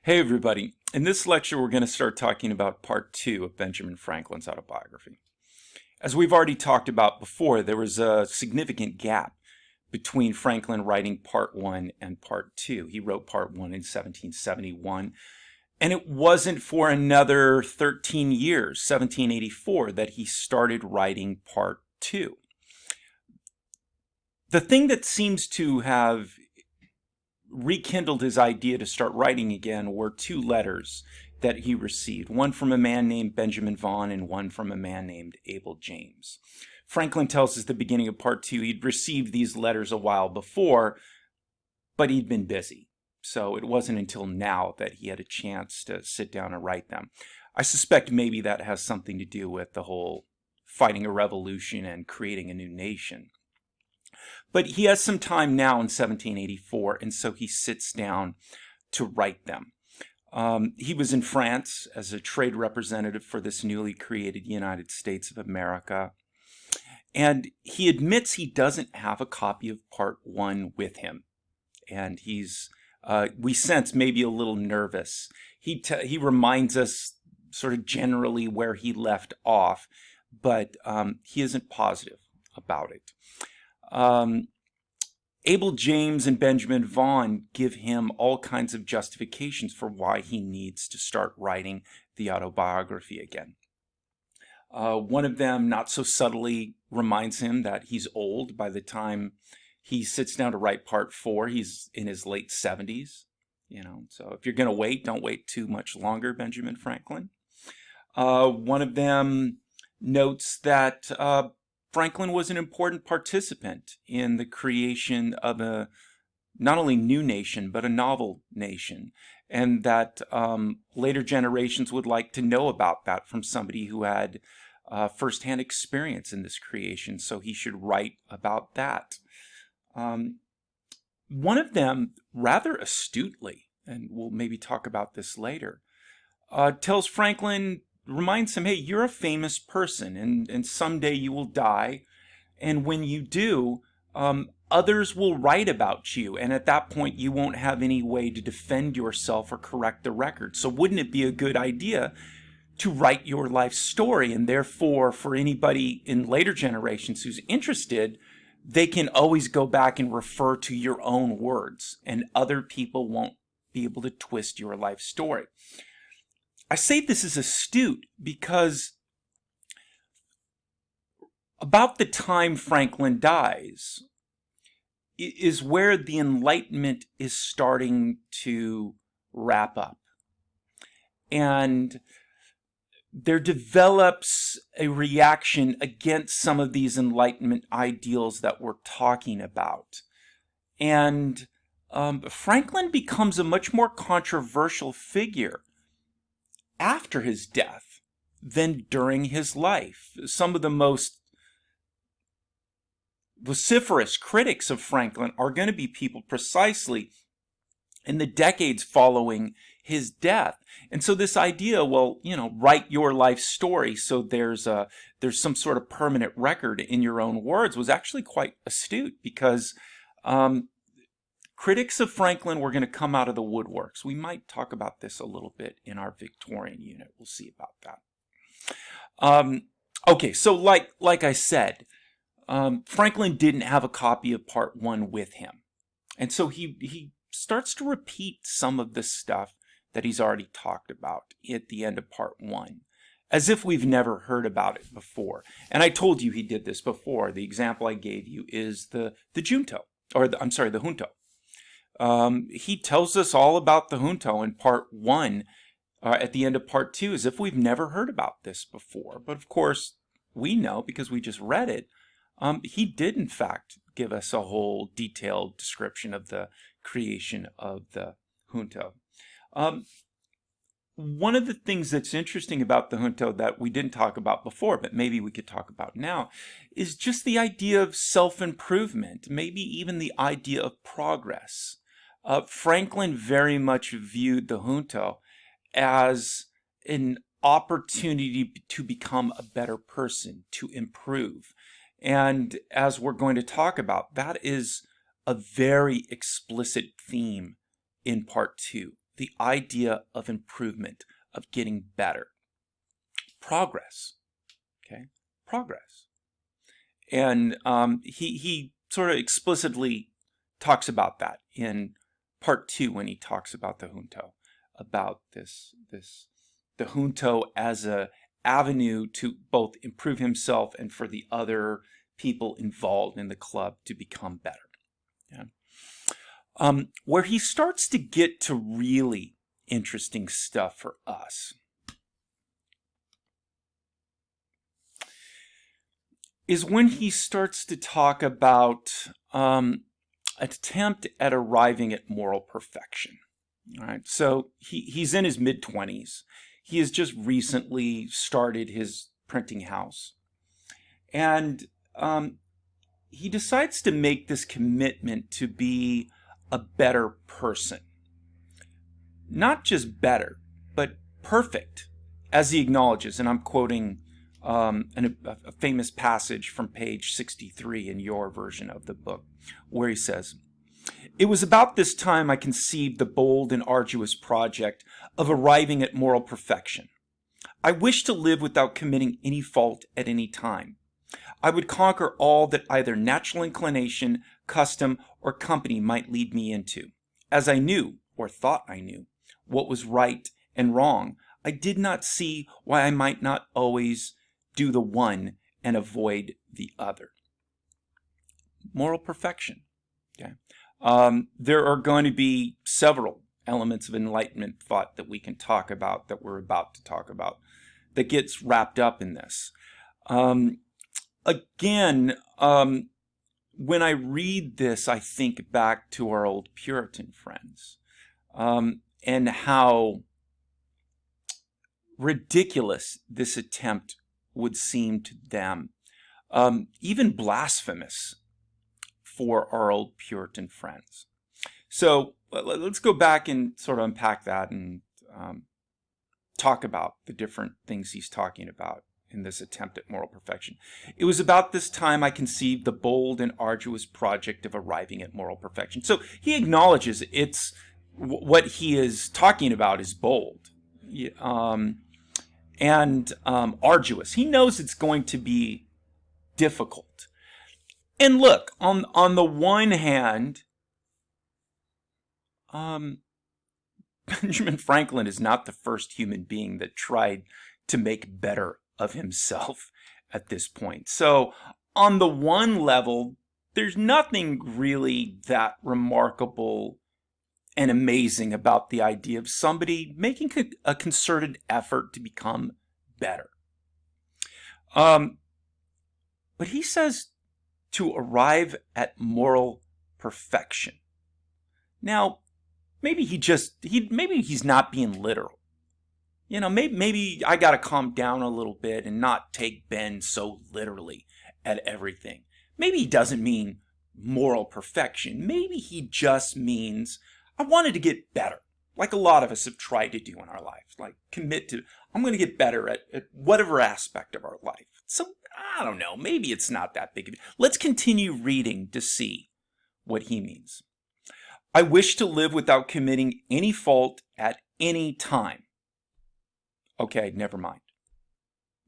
Hey everybody, in this lecture we're going to start talking about part 2 of Benjamin Franklin's autobiography. As we've already talked about before, there was a significant gap between Franklin writing part 1 and part 2. He wrote part 1 in 1771, and it wasn't for another 13 years, 1784, that he started writing part 2. The thing that seems to have rekindled his idea to start writing again were two letters that he received, one from a man named Benjamin Vaughan and one from a man named Abel James. Franklin tells us at the beginning of part 2 he'd received these letters a while before, but he'd been busy. So it wasn't until now that he had a chance to sit down and write them. I suspect maybe that has something to do with the whole fighting a revolution and creating a new nation. But he has some time now in 1784, and so he sits down to write them. He was in France as a trade representative for this newly created United States of America. And he admits he doesn't have a copy of part 1 with him. And we sense maybe a little nervous. He reminds us sort of generally where he left off, but he isn't positive about it. Abel James and Benjamin Vaughan give him all kinds of justifications for why he needs to start writing the autobiography again. One of them, not so subtly, reminds him that he's old. By the time he sits down to write part 4, he's in his late 70s. So if you're going to wait, don't wait too much longer, Benjamin Franklin. One of them notes that Franklin was an important participant in the creation of a not only new nation, but a novel nation, and that later generations would like to know about that from somebody who had firsthand experience in this creation, so he should write about that. One of them, rather astutely, and we'll maybe talk about this later, tells Franklin, reminds him, hey, you're a famous person, and someday you will die, and when you do, others will write about you, and at that point you won't have any way to defend yourself or correct the record. So wouldn't it be a good idea to write your life story? And therefore, for anybody in later generations who's interested, they can always go back and refer to your own words, and other people won't be able to twist your life story. I say this is astute because about the time Franklin dies is where the Enlightenment is starting to wrap up. And there develops a reaction against some of these Enlightenment ideals that we're talking about. And Franklin becomes a much more controversial figure after his death than during his life. Some of the most vociferous critics of Franklin are going to be people precisely in the decades following his death. And so this idea, well, write your life story so there's some sort of permanent record in your own words, was actually quite astute, because critics of Franklin were going to come out of the woodworks. We might talk about this a little bit in our Victorian unit. We'll see about that. Okay, so like I said, Franklin didn't have a copy of part 1 with him. And so he starts to repeat some of the stuff that he's already talked about at the end of part 1, as if we've never heard about it before. And I told you he did this before. The example I gave you is the junto, or the junto. He tells us all about the junto in part 1 at the end of part 2, as if we've never heard about this before. But of course, we know because we just read it. He did, in fact, give us a whole detailed description of the creation of the junto. One of the things that's interesting about the junto that we didn't talk about before, but maybe we could talk about now, is just the idea of self-improvement, maybe even the idea of progress. Franklin very much viewed the junto as an opportunity to become a better person, to improve. And as we're going to talk about, that is a very explicit theme in part 2. the idea of improvement, of getting better. Progress, okay? Progress. And he sort of explicitly talks about that in part 2 when he talks about the junto, about the junto as a avenue to both improve himself and for the other people involved in the club to become better. Yeah. Where he starts to get to really interesting stuff for us is when he starts to talk about an attempt at arriving at moral perfection. All right, so he's in his mid-20s. He has just recently started his printing house. And he decides to make this commitment to be a better person. Not just better, but perfect, as he acknowledges. And I'm quoting a famous passage from page 63 in your version of the book, where he says, "It was about this time I conceived the bold and arduous project of arriving at moral perfection. I wished to live without committing any fault at any time. I would conquer all that either natural inclination, custom, or company might lead me into. As I knew, or thought I knew, what was right and wrong, I did not see why I might not always do the one and avoid the other." Moral perfection. Okay. There are going to be several elements of Enlightenment thought that we can talk about, that we're about to talk about, that gets wrapped up in this. Again, when I read this, I think back to our old Puritan friends and how ridiculous this attempt would seem to them, even blasphemous for our old Puritan friends. So let's go back and sort of unpack that and talk about the different things he's talking about in this attempt at moral perfection. "It was about this time I conceived the bold and arduous project of arriving at moral perfection." So he acknowledges it's what he is talking about is bold and arduous. He knows it's going to be difficult. And look, on the one hand, Benjamin Franklin is not the first human being that tried to make better of himself at this point. So on the one level, there's nothing really that remarkable and amazing about the idea of somebody making a concerted effort to become better. But he says to arrive at moral perfection. Now, maybe he's not being literal. You know, maybe I got to calm down a little bit and not take Ben so literally at everything. Maybe he doesn't mean moral perfection. Maybe he just means I wanted to get better, like a lot of us have tried to do in our life, like commit to, I'm going to get better at whatever aspect of our life. So, I don't know, maybe it's not that big of a deal. Let's continue reading to see what he means. "I wish to live without committing any fault at any time." Okay, never mind.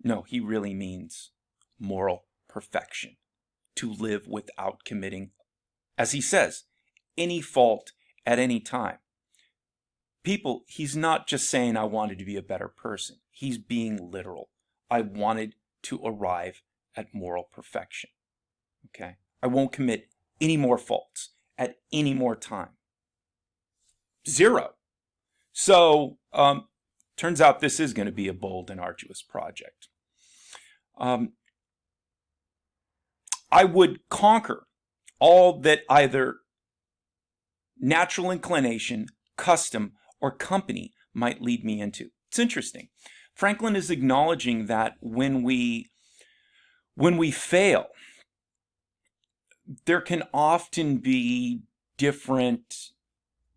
No, he really means moral perfection. To live without committing, as he says, any fault at any time. People, he's not just saying I wanted to be a better person. He's being literal. I wanted to arrive at moral perfection. Okay? I won't commit any more faults at any more time. 0. So, turns out this is going to be a bold and arduous project. I would conquer all that either natural inclination, custom, or company might lead me into. It's interesting. Franklin is acknowledging that when we fail, there can often be different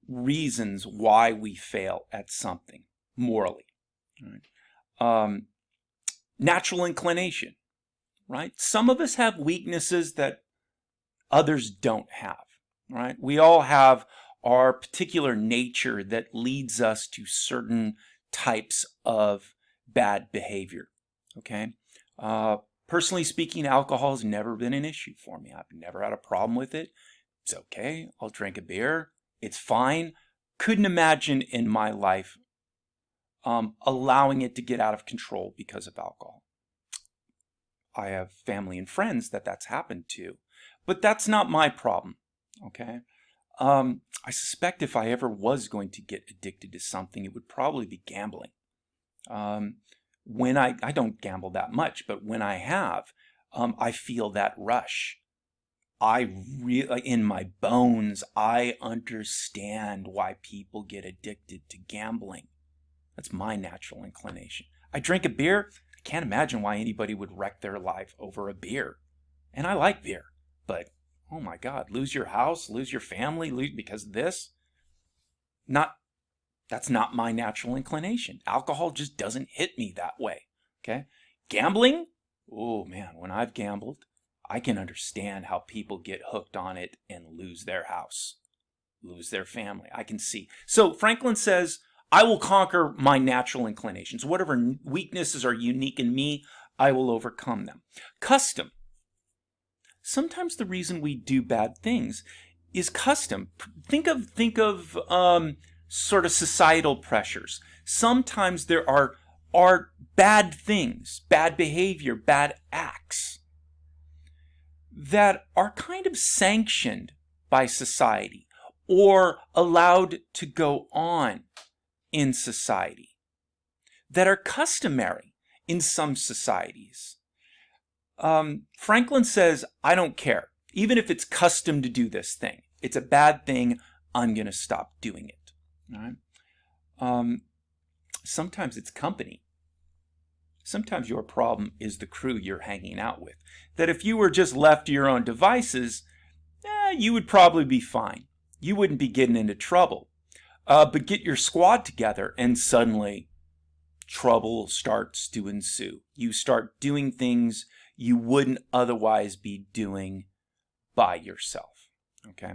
reasons why we fail at something morally. Right? Natural inclination, right? Some of us have weaknesses that others don't have, right? We all have our particular nature that leads us to certain types of bad behavior. Okay? Personally speaking, alcohol has never been an issue for me. I've never had a problem with it. It's okay. I'll drink a beer. It's fine. Couldn't imagine in my life allowing it to get out of control because of alcohol. I have family and friends that's happened to, but that's not my problem. Okay? I suspect if I ever was going to get addicted to something, it would probably be gambling. When I don't gamble that much, but when I have, I feel that rush. In my bones, I understand why people get addicted to gambling. That's my natural inclination. I drink a beer. I can't imagine why anybody would wreck their life over a beer. And I like beer, but oh my God, lose your house, lose your family, because of this? That's not my natural inclination. Alcohol just doesn't hit me that way. Okay? Gambling? Oh man, when I've gambled, I can understand how people get hooked on it and lose their house, lose their family. I can see. So Franklin says, I will conquer my natural inclinations. Whatever weaknesses are unique in me, I will overcome them. Custom. Sometimes the reason we do bad things is custom. Think of sort of societal pressures. Sometimes there are bad things, bad behavior, bad acts that are kind of sanctioned by society or allowed to go on in society, that are customary in some societies. Franklin says, I don't care. Even if it's custom to do this thing, it's a bad thing, I'm going to stop doing it. All right? Sometimes it's company. Sometimes your problem is the crew you're hanging out with. That if you were just left to your own devices, you would probably be fine. You wouldn't be getting into trouble. But get your squad together and suddenly trouble starts to ensue. You start doing things you wouldn't otherwise be doing by yourself. Okay?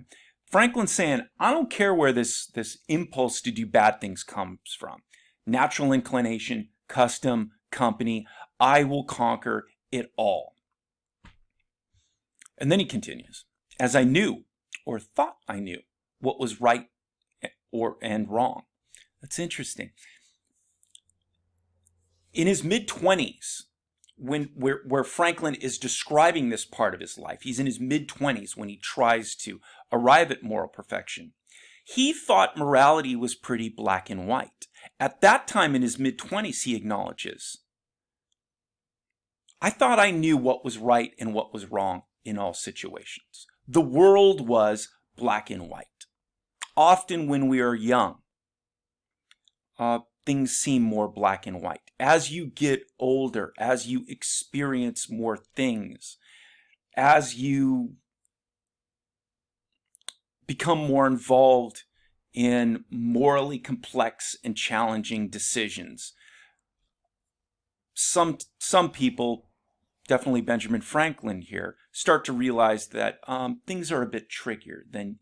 Franklin's saying, I don't care where this impulse to do bad things comes from. Natural inclination, custom, company, I will conquer it all. And then he continues, as I knew or thought I knew what was right and wrong. That's interesting. In his mid-20s, where Franklin is describing this part of his life, he's in his mid-20s when he tries to arrive at moral perfection. He thought morality was pretty black and white. At that time in his mid-20s, he acknowledges, I thought I knew what was right and what was wrong in all situations. The world was black and white. Often when we are young, things seem more black and white. As you get older, as you experience more things, as you become more involved in morally complex and challenging decisions, some people, definitely Benjamin Franklin here, start to realize that things are a bit trickier than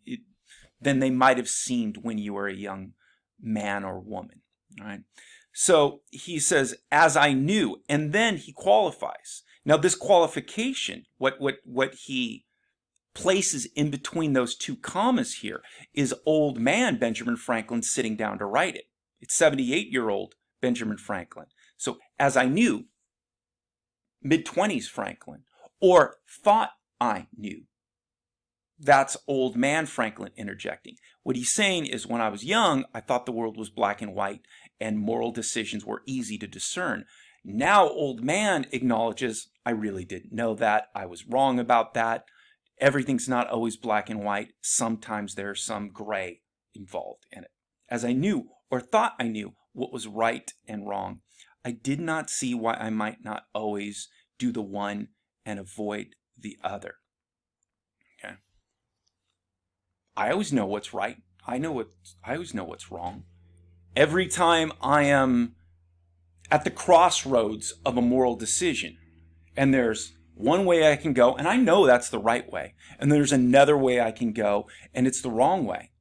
they might have seemed when you were a young man or woman. All right. So he says, as I knew, and then he qualifies. Now this qualification, what he places in between those two commas here is old man Benjamin Franklin sitting down to write it. It's 78-year-old Benjamin Franklin. So as I knew, mid-20s Franklin, or thought I knew. That's old man Franklin interjecting. What he's saying is when I was young, I thought the world was black and white and moral decisions were easy to discern. Now old man acknowledges, I really didn't know that. I was wrong about that. Everything's not always black and white. Sometimes there's some gray involved in it. As I knew or thought I knew what was right and wrong, I did not see why I might not always do the one and avoid the other. Okay. I always know what's right. I always know what's wrong. Every time I am at the crossroads of a moral decision, and there's one way I can go, and I know that's the right way, and there's another way I can go, and it's the wrong way.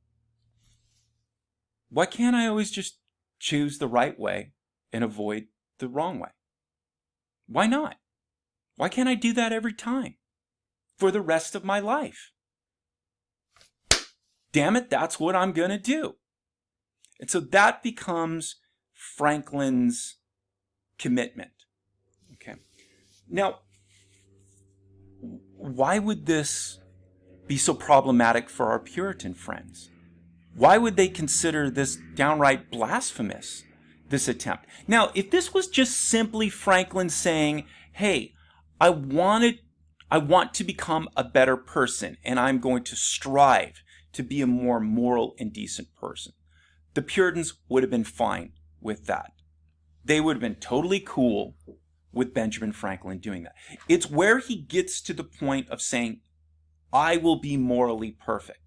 Why can't I always just choose the right way and avoid the wrong way? Why not? Why can't I do that every time for the rest of my life? Damn it, that's what I'm going to do. And so that becomes Franklin's commitment. Okay. Now, why would this be so problematic for our Puritan friends? Why would they consider this downright blasphemous, this attempt? Now, if this was just simply Franklin saying, hey, I want to become a better person, and I'm going to strive to be a more moral and decent person, the Puritans would have been fine with that. They would have been totally cool with Benjamin Franklin doing that. It's where he gets to the point of saying, I will be morally perfect.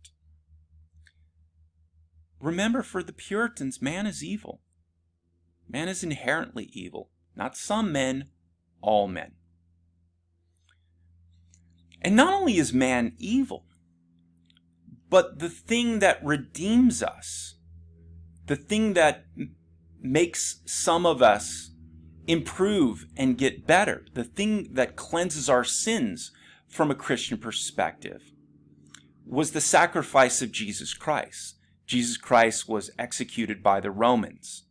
Remember, for the Puritans, man is evil. Man is inherently evil. Not some men, all men. And not only is man evil, but the thing that redeems us, the thing that makes some of us improve and get better, the thing that cleanses our sins from a Christian perspective, was the sacrifice of Jesus Christ. Jesus Christ was executed by the Romans.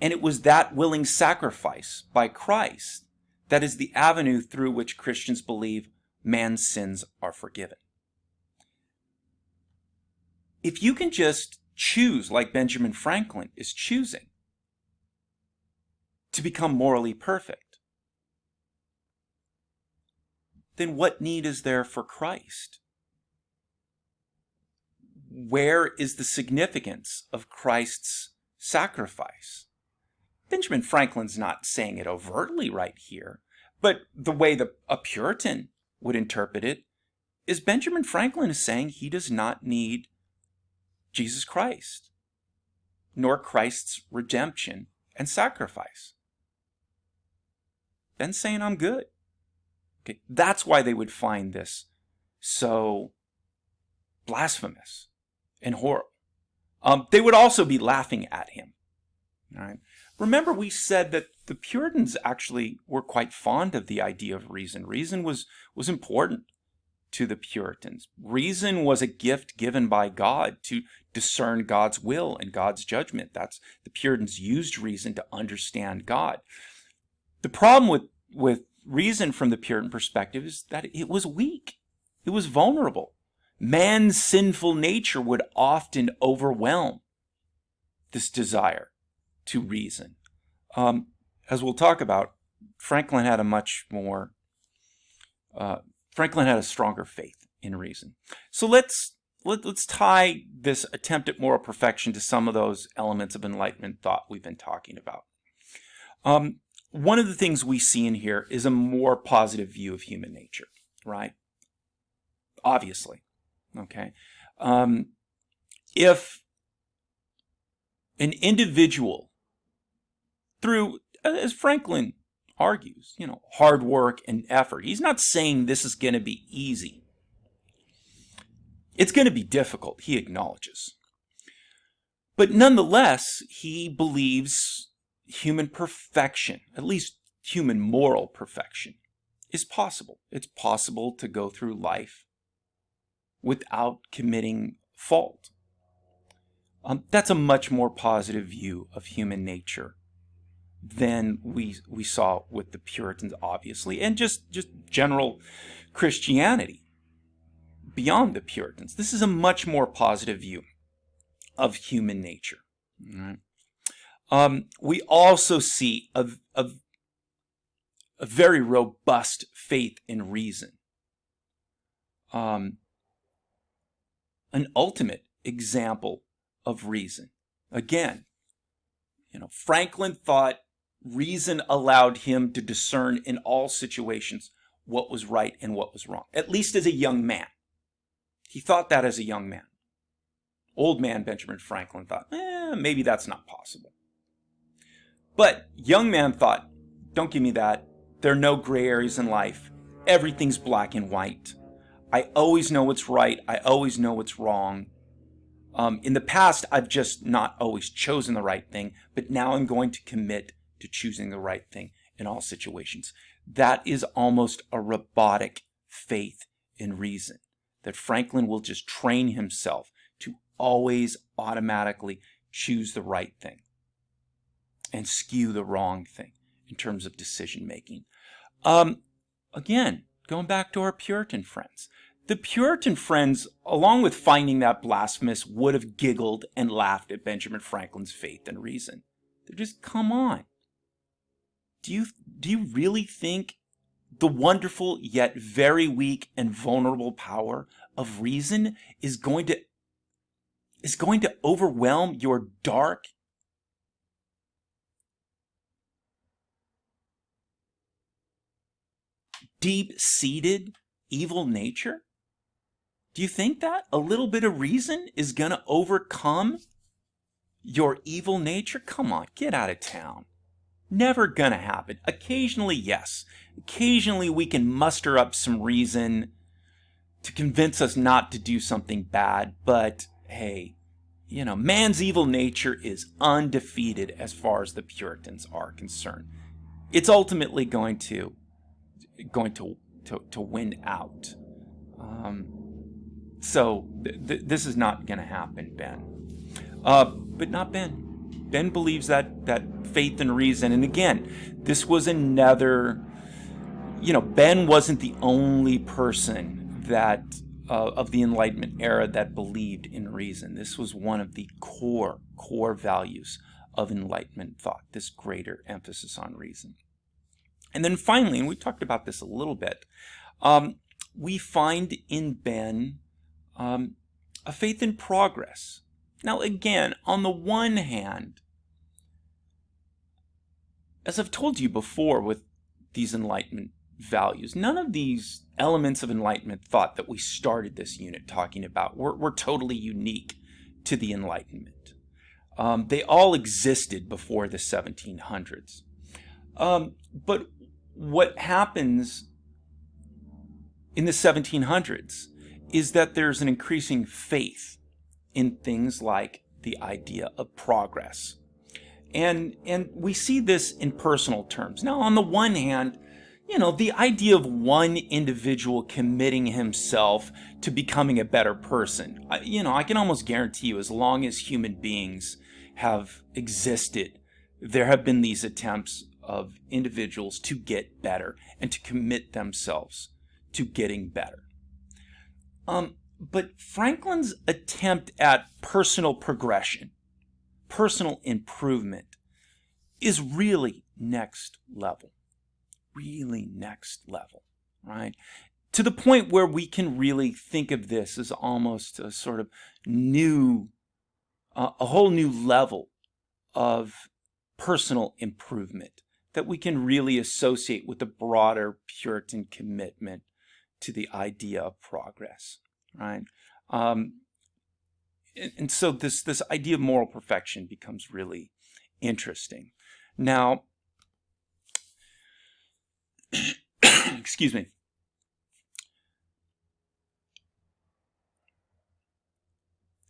And it was that willing sacrifice by Christ that is the avenue through which Christians believe man's sins are forgiven. If you can just choose, like Benjamin Franklin is choosing, to become morally perfect, then what need is there for Christ? Where is the significance of Christ's sacrifice? Benjamin Franklin's not saying it overtly right here, but the way a Puritan would interpret it is Benjamin Franklin is saying he does not need Jesus Christ, nor Christ's redemption and sacrifice. Ben's saying, I'm good. Okay, that's why they would find this so blasphemous and horrible. They would also be laughing at him. All right. Remember, we said that the Puritans actually were quite fond of the idea of reason. Reason was important to the Puritans. Reason was a gift given by God to discern God's will and God's judgment. The Puritans used reason to understand God. The problem with reason from the Puritan perspective is that it was weak. It was vulnerable. Man's sinful nature would often overwhelm this desire to reason. As we'll talk about, Franklin had a stronger faith in reason. So let's tie this attempt at moral perfection to some of those elements of Enlightenment thought we've been talking about. One of the things we see in here is a more positive view of human nature, right? Obviously, okay? If an individual, through, as Franklin argues, hard work and effort, he's not saying this is going to be easy. It's going to be difficult, he acknowledges. But nonetheless, he believes human perfection, at least human moral perfection, is possible. It's possible to go through life without committing fault. That's a much more positive view of human nature than we saw with the Puritans, obviously, and just general Christianity beyond the Puritans. This is a much more positive view of human nature. All right. We also see a very robust faith in reason. An ultimate example of reason. Again, Franklin thought reason allowed him to discern in all situations what was right and what was wrong, at least as a young man. He thought that as a young man. Old man Benjamin Franklin thought, maybe that's not possible. But young man thought, don't give me that. There are no gray areas in life. Everything's black and white. I always know what's right. I always know what's wrong. In the past, I've just not always chosen the right thing, but now I'm going to commit to choosing the right thing in all situations. That is almost a robotic faith in reason, that Franklin will just train himself to always automatically choose the right thing and skew the wrong thing in terms of decision making. Again, going back to our Puritan friends. The Puritan friends, along with finding that blasphemous, would have giggled and laughed at Benjamin Franklin's faith and reason. They're just, come on. Do you really think the wonderful yet very weak and vulnerable power of reason is going to overwhelm your dark, deep-seated evil nature? Do you think that a little bit of reason is going to overcome your evil nature? Come on, get out of town. Never going to happen. Occasionally, yes. Occasionally we can muster up some reason to convince us not to do something bad, but hey, man's evil nature is undefeated as far as the Puritans are concerned. It's ultimately going to win out. So this is not going to happen, Ben. But not Ben. Ben believes that faith and reason. And again, this was another, Ben wasn't the only person that of the Enlightenment era that believed in reason. This was one of the core values of Enlightenment thought, this greater emphasis on reason. And then finally, and we talked about this a little bit, we find in Ben a faith in progress. Now again, on the one hand, as I've told you before with these Enlightenment values, none of these elements of Enlightenment thought that we started this unit talking about were totally unique to the Enlightenment. They all existed before the 1700s. But what happens in the 1700s is that there's an increasing faith in things like the idea of progress. And we see this in personal terms. Now, on the one hand, the idea of one individual committing himself to becoming a better person, I can almost guarantee you, as long as human beings have existed, there have been these attempts of individuals to get better and to commit themselves to getting better. But Franklin's attempt at personal progression, personal improvement, is really next level. Really next level, right? To the point where we can really think of this as almost a sort of new, a whole new level of personal improvement that we can really associate with the broader Puritan commitment to the idea of progress, right? And so this idea of moral perfection becomes really interesting. Now, excuse me.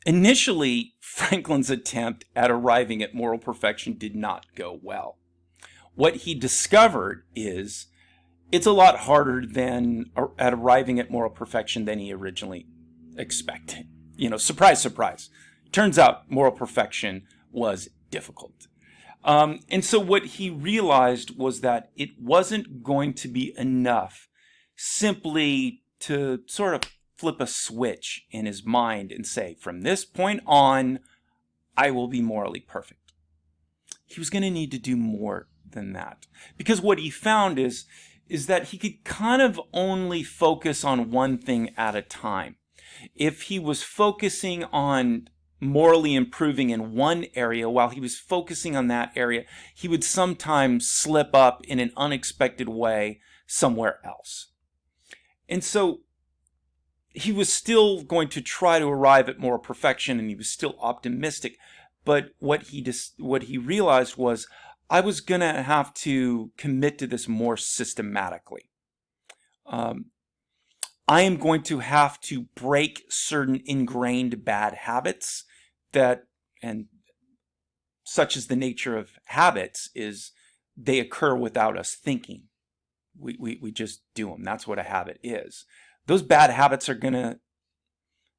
Initially, Franklin's attempt at arriving at moral perfection did not go well. What he discovered is it's a lot harder at arriving at moral perfection than he originally expected. Surprise, surprise. Turns out moral perfection was difficult. And so what he realized was that it wasn't going to be enough simply to sort of flip a switch in his mind and say, from this point on, I will be morally perfect. He was going to need to do more than that. Because what he found is that he could kind of only focus on one thing at a time. If he was focusing on morally improving in one area, while he was focusing on that area, he would sometimes slip up in an unexpected way somewhere else. And so he was still going to try to arrive at moral perfection, and he was still optimistic. But what he realized was, I was going to have to commit to this more systematically. I am going to have to break certain ingrained bad habits that, and such is the nature of habits, is they occur without us thinking. We just do them. That's what a habit is. Those bad habits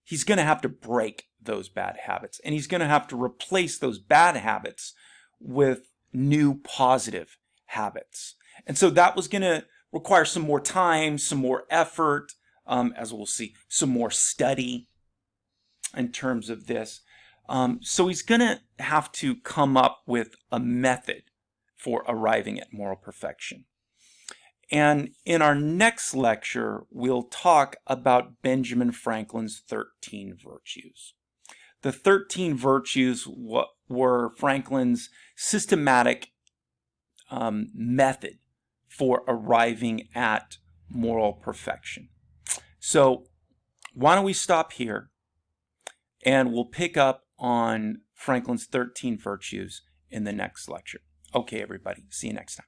he's going to have to break those bad habits, and he's going to have to replace those bad habits with new positive habits. And so that was going to require some more time, some more effort, as we'll see, some more study in terms of this. So he's going to have to come up with a method for arriving at moral perfection. And in our next lecture, we'll talk about Benjamin Franklin's 13 virtues. The 13 virtues were Franklin's systematic method for arriving at moral perfection. So why don't we stop here, and we'll pick up on Franklin's 13 virtues in the next lecture. Okay, everybody, see you next time.